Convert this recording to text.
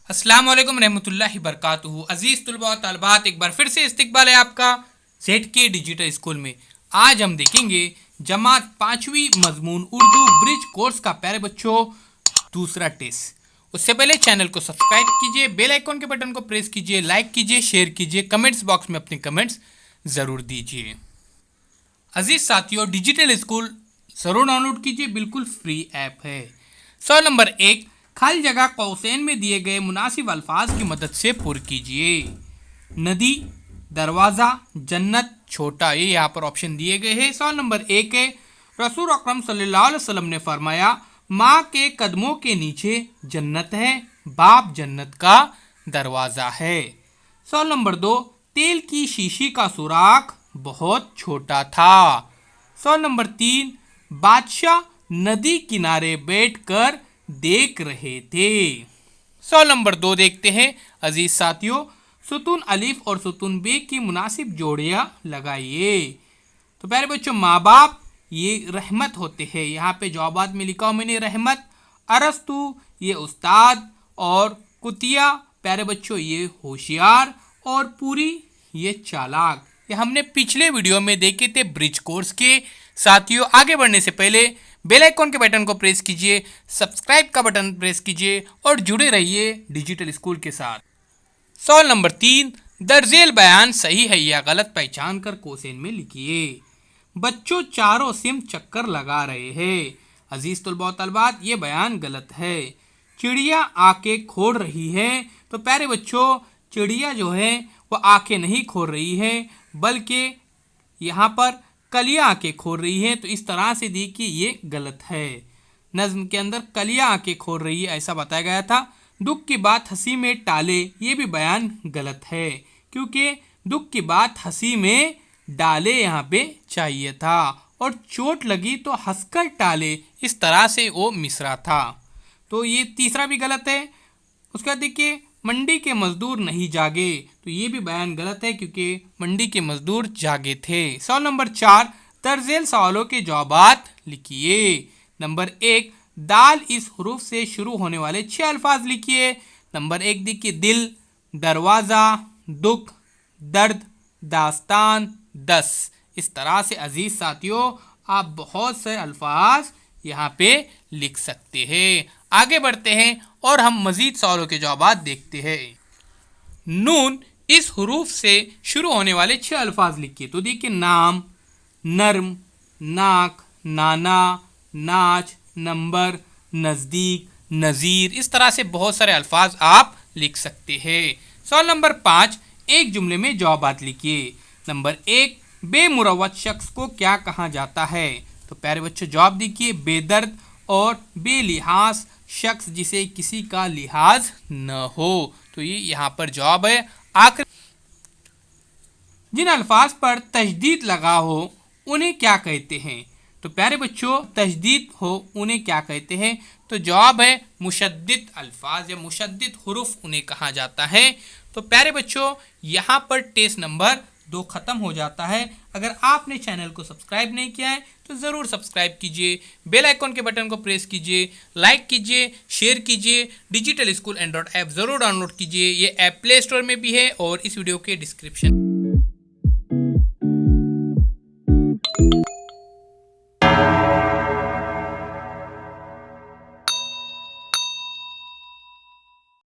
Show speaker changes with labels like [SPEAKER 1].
[SPEAKER 1] अस्सलाम वालेकुम रहमतुल्लाहि बरकातुहू। अजीज़ तुलबा और तालिबात, एक बार फिर से इस्तकबाल है आपका ZK डिजिटल स्कूल में। आज हम देखेंगे जमात 5वीं मजमून उर्दू ब्रिज कोर्स का प्यारे बच्चों दूसरा टेस्ट। उससे पहले चैनल को सब्सक्राइब कीजिए, बेल आइकॉन के बटन को प्रेस कीजिए, लाइक कीजिए, शेयर कीजिए, कमेंट्स बॉक्स में अपने कमेंट्स ज़रूर दीजिए। अजीज साथियों, डिजिटल स्कूल जरूर डाउनलोड कीजिए, बिल्कुल फ्री ऐप है। सवाल नंबर 1, खाली जगह कौसैन में दिए गए मुनासिब अल्फाज की मदद से पुर कीजिए। नदी, दरवाज़ा, जन्नत, छोटा, ये यहाँ पर ऑप्शन दिए गए हैं। सवाल नंबर 1 है, रसूल अकरम सल्लल्लाहु अलैहि वसल्लम ने फरमाया माँ के कदमों के नीचे जन्नत है, बाप जन्नत का दरवाज़ा है। सवाल नंबर 2, तेल की शीशी का सुराख बहुत छोटा था। सवाल नंबर 3, बादशाह नदी किनारे बैठकर देख रहे थे। सवाल नंबर 2 देखते हैं अजीज साथियों, सुतून अलिफ और सुतून बे की मुनासिब जोड़ियां लगाइए। तो प्यारे बच्चों, माँ बाप ये रहमत होते हैं। यहाँ पे जवाबात में लिखा हूँ मैंने रहमत। अरस्तु ये उस्ताद, और कुतिया प्यारे बच्चों ये होशियार, और पूरी ये चालाक। ये हमने पिछले वीडियो में देखे थे ब्रिज कोर्स के। साथियों, आगे बढ़ने से पहले बेल आइकॉन के बटन को प्रेस कीजिए, सब्सक्राइब का बटन प्रेस कीजिए और जुड़े रहिए डिजिटल स्कूल के साथ। सवाल नंबर 3, दर्जेल बयान सही है या गलत पहचान कर क्वेश्चन में लिखिए। बच्चों चारों सिम चक्कर लगा रहे हैं। अजीज तुलबा तलबात, ये बयान गलत है। चिड़िया आके खोल रही है। तो प्यारे बच्चों, चिड़िया जो है वो आंखें नहीं खोल रही है, बल्कि यहाँ पर कलियाँ आंखें खोल रही है। तो इस तरह से दी कि ये गलत है। नज्म के अंदर कलियाँ आंखें खोल रही है ऐसा बताया गया था। दुख की बात हंसी में टाले, ये भी बयान गलत है, क्योंकि दुख की बात हंसी में डाले यहाँ पे चाहिए था। और चोट लगी तो हंसकर टाले, इस तरह से वो मिसरा था। तो ये तीसरा भी गलत है। उसके बाद देखिए, मंडी के मजदूर नहीं जागे, तो ये भी बयान गलत है, क्योंकि मंडी के मजदूर जागे थे। सवाल नंबर 4, दर्जेल सवालों के जवाबात लिखिए। नंबर 1, दाल इस हरूफ से शुरू होने वाले 6 अल्फाज लिखिए। नंबर 1 देखिए, दिल, दरवाज़ा, दुख, दर्द, दास्तान, 10। इस तरह से अजीज साथियों आप बहुत से अल्फाज यहाँ पे लिख सकते हैं। आगे बढ़ते हैं और हम मजीद सवालों के जवाब देखते हैं। नून इस हरूफ से शुरू होने वाले 6 अल्फाज लिखिए। तो देखिए, नाम, नर्म, नाक, नाना, नाच, नंबर, नज़दीक, नज़ीर, इस तरह से बहुत सारे अल्फाज आप लिख सकते हैं। सवाल नंबर 5, एक जुमले में जवाबात लिखिए। नंबर 1, बेमुरवत शख्स को क्या कहा जाता है। तो प्यारे बच्चों जवाब देखिए, बेदर्द और बेलिहाज शख्स जिसे किसी का लिहाज न हो। तो ये यहाँ पर जवाब है। आखिर जिन अल्फाज पर तशदीद लगा हो उन्हें क्या कहते हैं। तो प्यारे बच्चों, तशदीद हो उन्हें क्या कहते हैं। तो जवाब है मुशद्दिद अल्फाज या मुशद्दिद हुरूफ उन्हें कहा जाता है। तो प्यारे बच्चों, यहाँ पर टेस्ट नंबर 2 ख़त्म हो जाता है। अगर आपने चैनल को सब्सक्राइब नहीं किया है तो ज़रूर सब्सक्राइब कीजिए, बेल आइकॉन के बटन को प्रेस कीजिए, लाइक कीजिए, शेयर कीजिए। डिजिटल स्कूल एंड्रॉयड ऐप ज़रूर डाउनलोड कीजिए। ये ऐप प्ले स्टोर में भी है और इस वीडियो के डिस्क्रिप्शन